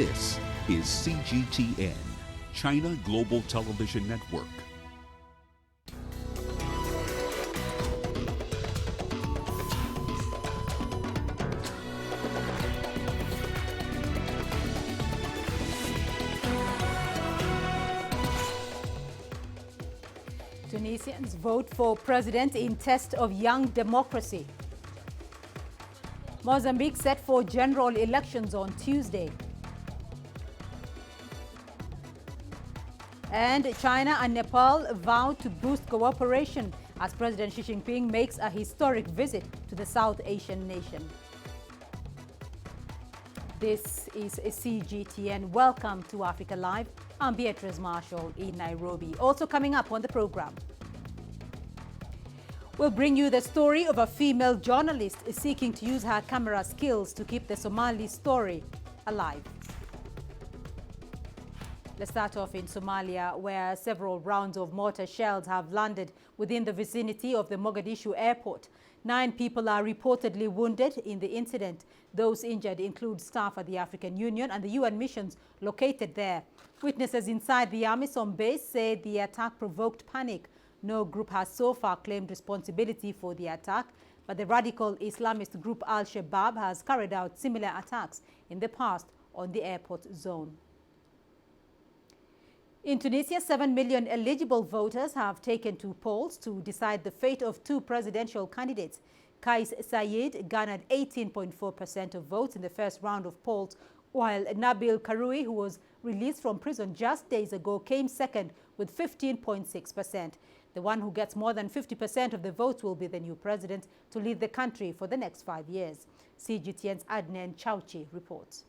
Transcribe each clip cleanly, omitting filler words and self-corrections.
This is CGTN, China Global Television Network. Tunisians vote for president in test of young democracy. Mozambique set for general elections on Tuesday. And China and Nepal vow to boost cooperation as President Xi Jinping makes a historic visit to the South Asian nation. This is CGTN. Welcome to Africa Live. I'm Beatrice Marshall in Nairobi. Also coming up on the program, we'll bring you the story of a female journalist seeking to use her camera skills to keep the Somali story alive. Let's start off in Somalia, where several rounds of mortar shells have landed within the vicinity of the Mogadishu airport. 9 people are reportedly wounded in the incident. Those injured include staff at the African Union and the UN missions located there. Witnesses inside the AMISOM base say the attack provoked panic. No group has so far claimed responsibility for the attack, but the radical Islamist group Al-Shabaab has carried out similar attacks in the past on the airport zone. In Tunisia, 7 million eligible voters have taken to polls to decide the fate of 2 presidential candidates. Kais Saied garnered 18.4% of votes in the first round of polls, while Nabil Karoui, who was released from prison just days ago, came second with 15.6%. The one who gets more than 50% of the votes will be the new president to lead the country for the next 5 years. CGTN's Adnan Chauchi reports.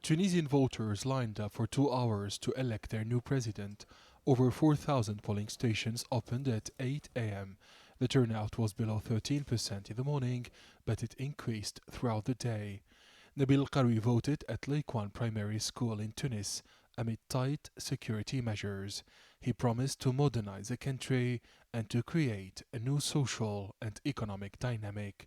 Tunisian voters lined up for 2 hours to elect their new president. Over 4,000 polling stations opened at 8 a.m. The turnout was below 13% in the morning, but it increased throughout the day. Nabil Karoui voted at Laikwan Primary School in Tunis amid tight security measures. He promised to modernize the country and to create a new social and economic dynamic.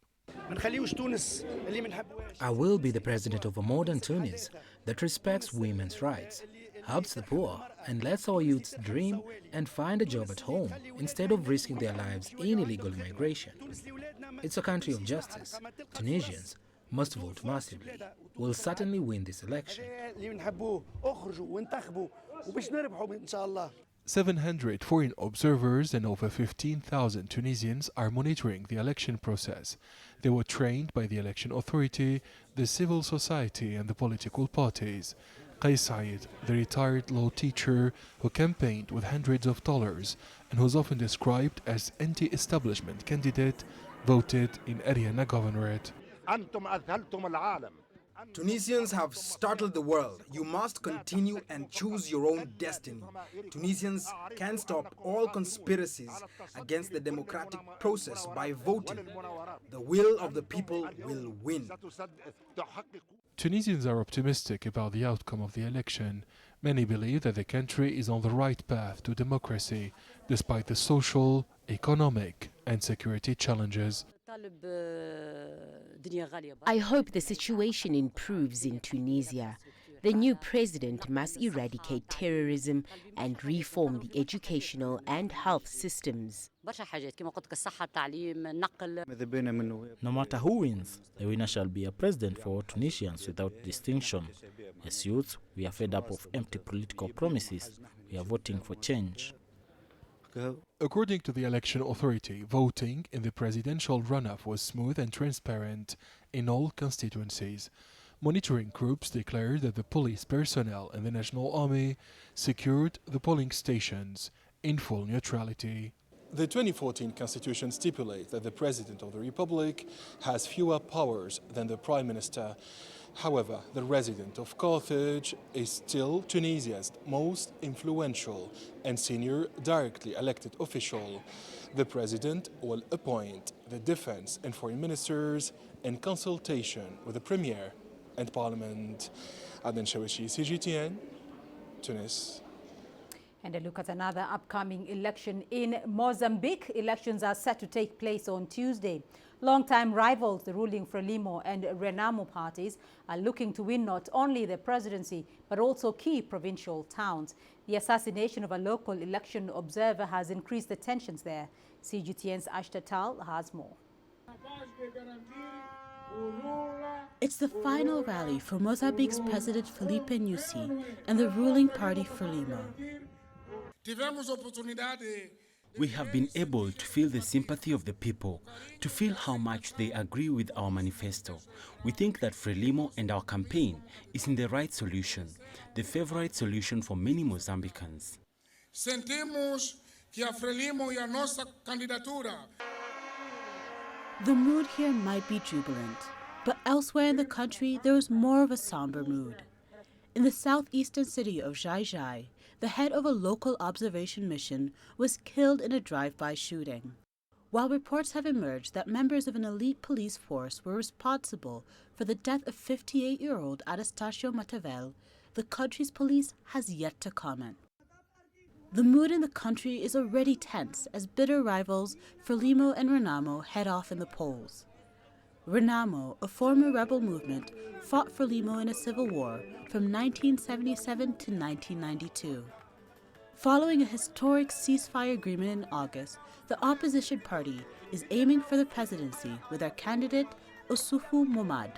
I will be the president of a modern Tunis that respects women's rights, helps the poor, and lets our youths dream and find a job at home instead of risking their lives in illegal migration. It's a country of justice. Tunisians must vote massively. We'll certainly win this election. 700 foreign observers and over 15,000 Tunisians are monitoring the election process. They were trained by the election authority, the civil society and the political parties. Kais Saied, the retired law teacher who campaigned with hundreds of dollars and who's often described as anti-establishment candidate, voted in Ariana Governorate. Tunisians have startled the world. You must continue and choose your own destiny. Tunisians can stop all conspiracies against the democratic process by voting. The will of the people will win. Tunisians are optimistic about the outcome of the election. Many believe that the country is on the right path to democracy, despite the social, economic and security challenges. I hope the situation improves in Tunisia. The new president must eradicate terrorism and reform the educational and health systems. No matter who wins, the winner shall be a president for Tunisians without distinction. As youths, we are fed up of empty political promises. We are voting for change. According to the election authority, voting in the presidential runoff was smooth and transparent in all constituencies. Monitoring groups declared that the police personnel and the National Army secured the polling stations in full neutrality. The 2014 Constitution stipulates that the President of the Republic has fewer powers than the Prime Minister. However, the resident of Carthage is still Tunisia's most influential and senior directly elected official. The President will appoint the defense and foreign ministers in consultation with the Premier and Parliament. Adnan Chauchi, CGTN, Tunis. And a look at another upcoming election in Mozambique. Elections are set to take place on Tuesday. Longtime rivals, the ruling Frelimo and Renamo parties, are looking to win not only the presidency, but also key provincial towns. The assassination of a local election observer has increased the tensions there. CGTN's Ashta Tal has more. It's the final rally for Mozambique's President Filipe Nyusi and the ruling party Frelimo. We have been able to feel the sympathy of the people, to feel how much they agree with our manifesto. We think that Frelimo and our campaign is in the right solution, the favorite solution for many Mozambicans. Sentimos que a Frelimo e a nossa candidatura. The mood here might be jubilant, but elsewhere in the country there is more of a somber mood. In the southeastern city of Jai, the head of a local observation mission was killed in a drive-by shooting. While reports have emerged that members of an elite police force were responsible for the death of 58-year-old Anastasio Matavel, the country's police has yet to comment. The mood in the country is already tense as bitter rivals Frelimo and Renamo head off in the polls. Renamo, a former rebel movement, fought Frelimo in a civil war from 1977 to 1992. Following a historic ceasefire agreement in August, the opposition party is aiming for the presidency with their candidate, Osufu Momad.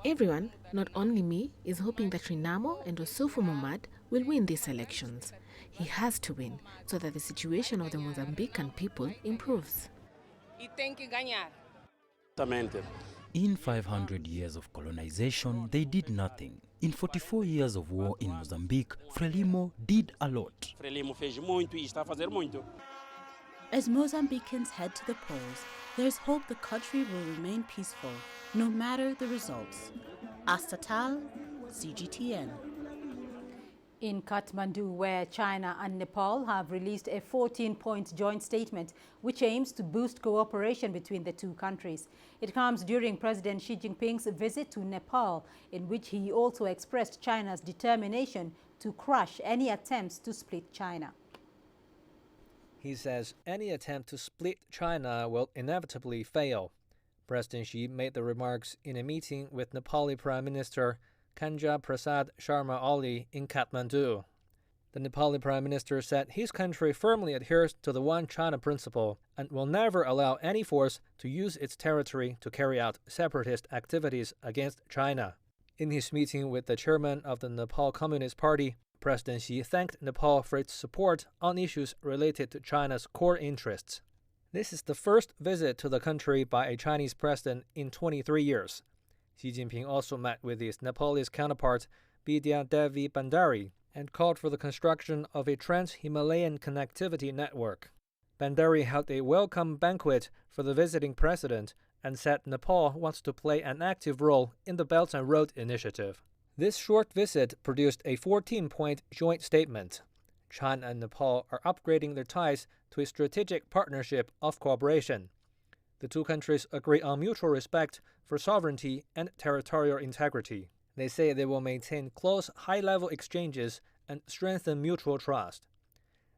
Everyone, not only me, is hoping that Renamo and Osufu Momad will win these elections. He has to win so that the situation of the Mozambican people improves. In 500 years of colonization, they did nothing. In 44 years of war in Mozambique, Frelimo did a lot. As Mozambicans head to the polls, there's hope the country will remain peaceful, no matter the results. Astatal, CGTN. In Kathmandu, where China and Nepal have released a 14-point joint statement which aims to boost cooperation between the two countries. It comes during President Xi Jinping's visit to Nepal, in which he also expressed China's determination to crush any attempts to split China. He says any attempt to split China will inevitably fail. President Xi made the remarks in a meeting with Nepali Prime Minister Kanja Prasad Sharma Oli in Kathmandu. The Nepali Prime Minister said his country firmly adheres to the One China principle and will never allow any force to use its territory to carry out separatist activities against China. In his meeting with the chairman of the Nepal Communist Party, President Xi thanked Nepal for its support on issues related to China's core interests. This is the first visit to the country by a Chinese president in 23 years. Xi Jinping also met with his Nepalese counterpart, Bidya Devi Bhandari, and called for the construction of a trans-Himalayan connectivity network. Bhandari held a welcome banquet for the visiting president and said Nepal wants to play an active role in the Belt and Road Initiative. This short visit produced a 14-point joint statement. China and Nepal are upgrading their ties to a strategic partnership of cooperation. The two countries agree on mutual respect for sovereignty and territorial integrity. They say they will maintain close, high-level exchanges and strengthen mutual trust.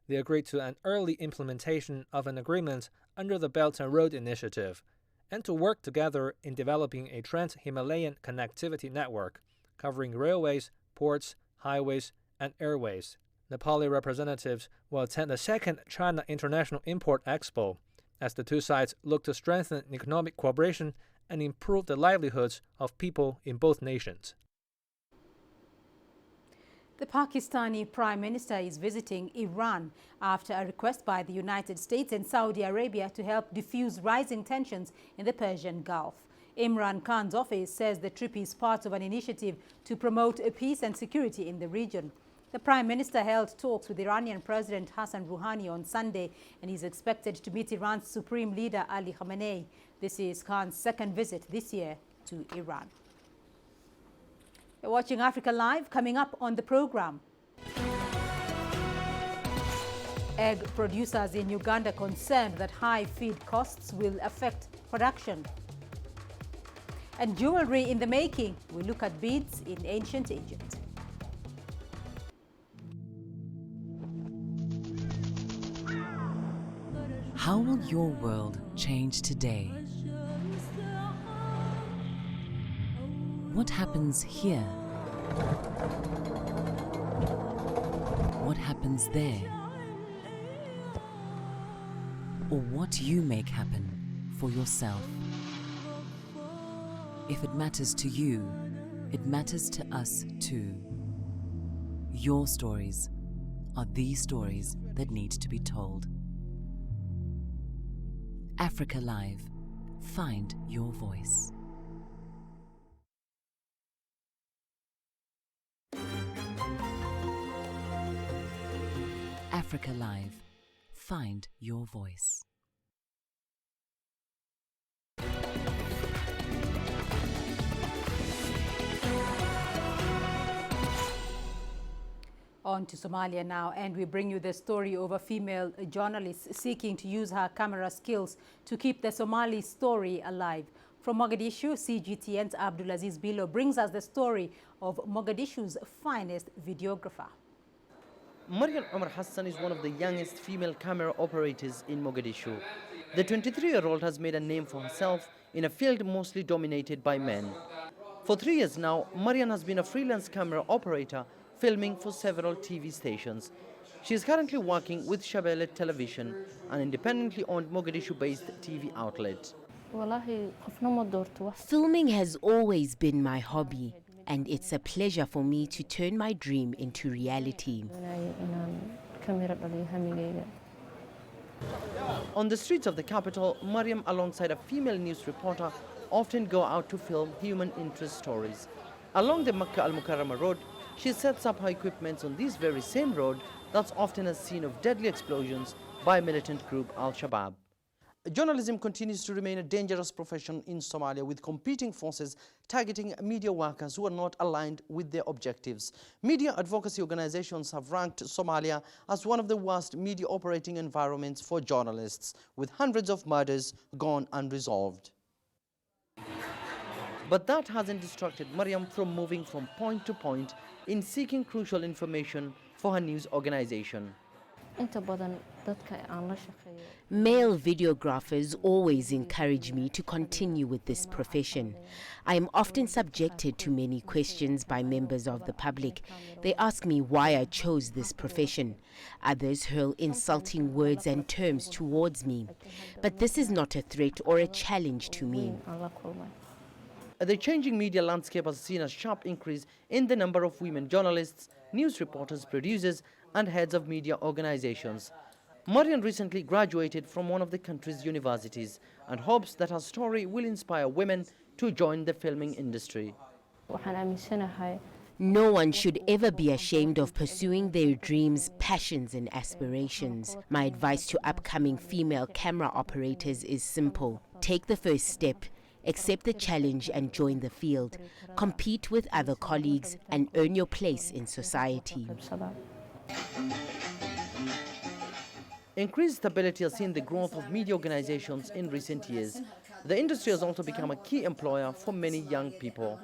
They agreed to an early implementation of an agreement under the Belt and Road Initiative and to work together in developing a trans-Himalayan connectivity network covering railways, ports, highways, and airways. Nepali representatives will attend the second China International Import Expo as the two sides look to strengthen economic cooperation and improve the livelihoods of people in both nations. The Pakistani Prime Minister is visiting Iran after a request by the United States and Saudi Arabia to help defuse rising tensions in the Persian Gulf. Imran Khan's office says the trip is part of an initiative to promote peace and security in the region. The Prime Minister held talks with Iranian President Hassan Rouhani on Sunday and is expected to meet Iran's Supreme Leader Ali Khamenei. This is Khan's second visit this year to Iran. You're watching Africa Live. Coming up on the program. Egg producers in Uganda concerned that high feed costs will affect production. And jewelry in the making. We look at beads in ancient Egypt. How will your world change today? What happens here? What happens there? Or what you make happen for yourself. If it matters to you, it matters to us too. Your stories are the stories that need to be told. Africa Live. Find your voice. Africa Live. Find your voice. On to Somalia now, and we bring you the story of a female journalist seeking to use her camera skills to keep the Somali story alive. From Mogadishu, CGTN's Abdulaziz Bilo brings us the story of Mogadishu's finest videographer. Mariam Omar Hassan is one of the youngest female camera operators in Mogadishu. The 23-year-old has made a name for herself in a field mostly dominated by men. For 3 years now, Mariam has been a freelance camera operator filming for several TV stations. She is currently working with Shabelle Television, an independently owned Mogadishu-based TV outlet. Filming has always been my hobby, and it's a pleasure for me to turn my dream into reality. On the streets of the capital, Mariam, alongside a female news reporter, often go out to film human interest stories. Along the Makkah Al-Mukarramah road, she sets up her equipment on this very same road that's often a scene of deadly explosions by militant group Al-Shabaab. Journalism continues to remain a dangerous profession in Somalia, with competing forces targeting media workers who are not aligned with their objectives. Media advocacy organizations have ranked Somalia as one of the worst media operating environments for journalists, with hundreds of murders gone unresolved. But that hasn't distracted Mariam from moving from point to point in seeking crucial information for her news organization. Male videographers always encourage me to continue with this profession. I am often subjected to many questions by members of the public. They ask me why I chose this profession. Others hurl insulting words and terms towards me. But this is not a threat or a challenge to me. The changing media landscape has seen a sharp increase in the number of women journalists, news reporters, producers, and heads of media organizations. Mariam recently graduated from one of the country's universities and hopes that her story will inspire women to join the filming industry. No one should ever be ashamed of pursuing their dreams, passions, and aspirations. My advice to upcoming female camera operators is simple. Take the first step. Accept the challenge and join the field. Compete with other colleagues and earn your place in society. Increased stability has seen the growth of media organizations in recent years. The industry has also become a key employer for many young people.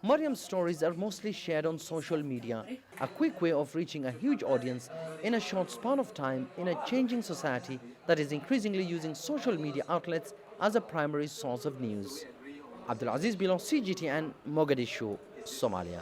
Mariam's stories are mostly shared on social media, a quick way of reaching a huge audience in a short span of time in a changing society that is increasingly using social media outlets as a primary source of news. Abdulaziz Bilo, CGTN, Mogadishu, Somalia.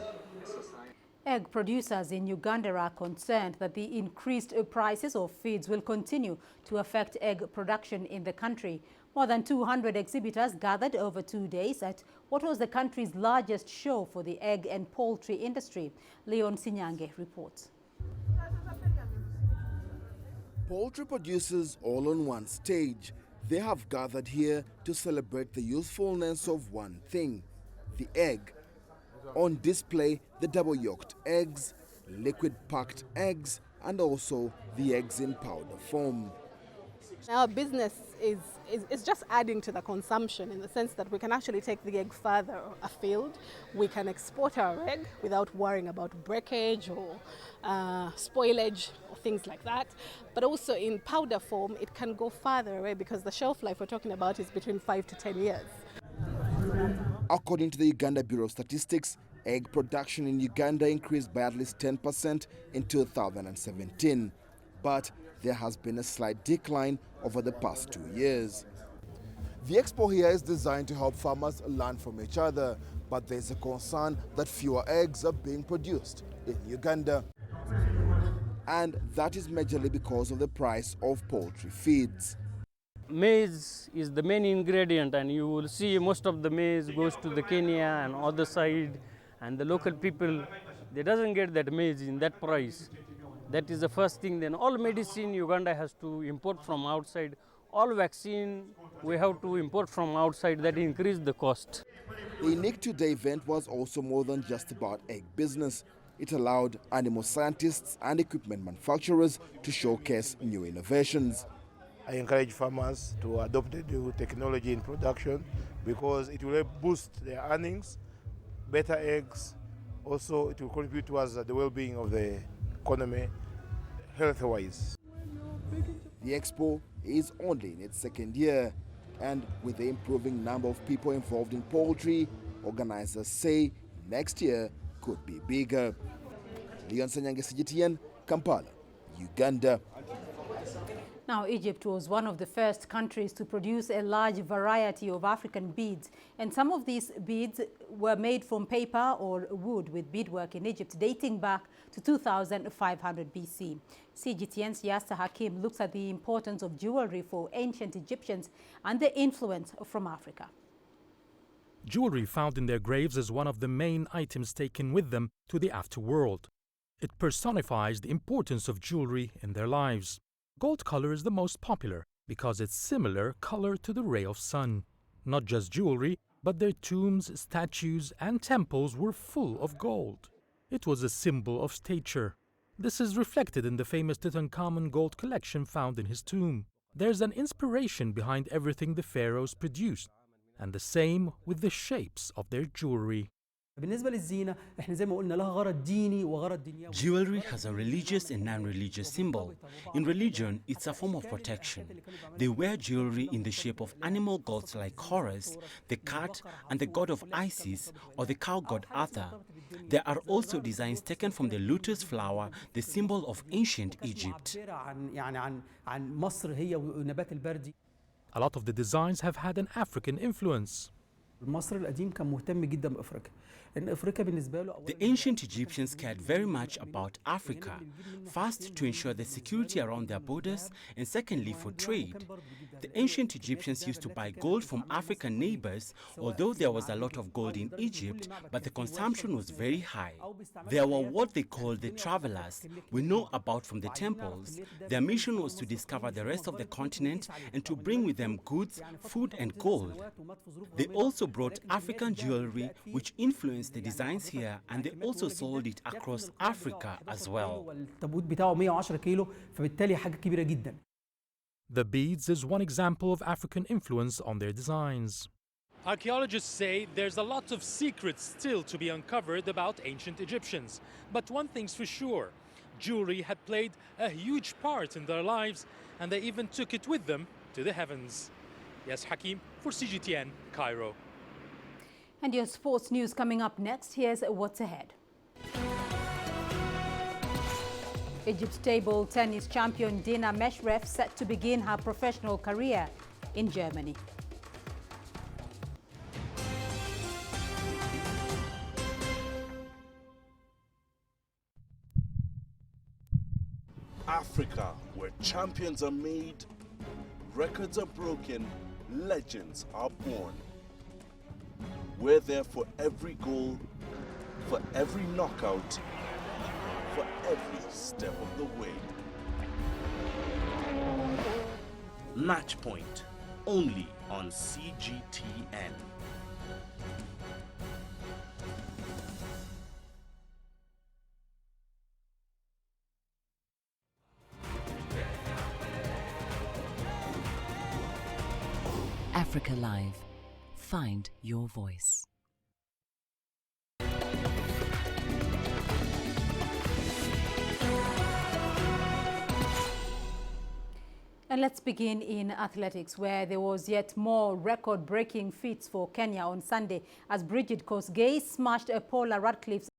Egg producers in Uganda are concerned that the increased prices of feeds will continue to affect egg production in the country. More than 200 exhibitors gathered over 2 days at what was the country's largest show for the egg and poultry industry. Leon Sinyange reports. Poultry producers all on one stage. They have gathered here to celebrate the usefulness of one thing, the egg. On display, the double-yolked eggs, liquid-packed eggs, and also the eggs in powder form. Our business is just adding to the consumption in the sense that we can actually take the egg further afield. We can export our egg without worrying about breakage or spoilage or things like that. But also in powder form, it can go further away because the shelf life we're talking about is between 5 to 10 years. According to the Uganda Bureau of Statistics, egg production in Uganda increased by at least 10% in 2017. But there has been a slight decline over the past 2 years. The expo here is designed to help farmers learn from each other, but there's a concern that fewer eggs are being produced in Uganda. And that is majorly because of the price of poultry feeds. Maize is the main ingredient, and you will see most of the maize goes to the Kenya and other side, and the local people, they doesn't get that maize in that price. That is the first thing. Then all medicine Uganda has to import from outside. All vaccine we have to import from outside. That increase the cost. The Unique Today event was also more than just about egg business. It allowed animal scientists and equipment manufacturers to showcase new innovations. I encourage farmers to adopt the new technology in production because it will help boost their earnings, better eggs. Also, it will contribute towards the well-being of the economy, health-wise. The expo is only in its second year, and with the improving number of people involved in poultry, organizers say next year could be bigger. Leon Sanyange, CGTN, Kampala, Uganda. Now, Egypt was one of the first countries to produce a large variety of African beads, and some of these beads were made from paper or wood, with beadwork in Egypt dating back to 2500 BC. CGTN's Yasta Hakim looks at the importance of jewelry for ancient Egyptians and the influence from Africa. Jewelry found in their graves is one of the main items taken with them to the afterworld. It personifies the importance of jewelry in their lives. Gold color is the most popular because it's similar color to the ray of sun. Not just jewelry, but their tombs, statues, and temples were full of gold. It was a symbol of stature. This is reflected in the famous Tutankhamun gold collection found in his tomb. There's an inspiration behind everything the pharaohs produced, and the same with the shapes of their jewelry. Jewelry has a religious and non-religious symbol. In religion, it's a form of protection. They wear jewelry in the shape of animal gods like Horus, the cat, and the god of Isis, or the cow god Arthur. There are also designs taken from the lotus flower, the symbol of ancient Egypt. A lot of the designs have had an African influence. The ancient Egyptians cared very much about Africa, first to ensure the security around their borders, and secondly for trade. The ancient Egyptians used to buy gold from African neighbors, although there was a lot of gold in Egypt, but the consumption was very high. There were what they called the travelers, we know about from the temples. Their mission was to discover the rest of the continent and to bring with them goods, food, and gold. They also brought African jewelry, which influenced the designs here, and they also sold it across Africa as well. The beads is one example of African influence on their designs. Archaeologists say there's a lot of secrets still to be uncovered about ancient Egyptians. But one thing's for sure, jewelry had played a huge part in their lives, and they even took it with them to the heavens. Yes, Hakim for CGTN, Cairo. And your sports news coming up next. Here's what's ahead. Egypt's table tennis champion Dina Meshref set to begin her professional career in Germany. Africa, where champions are made, records are broken, legends are born. We're there for every goal, for every knockout, for every step of the way. Match Point, only on CGTN. Africa Live. Find your voice. And let's begin in athletics, where there was yet more record-breaking feats for Kenya on Sunday as Bridget Kosgei smashed Paula Radcliffe's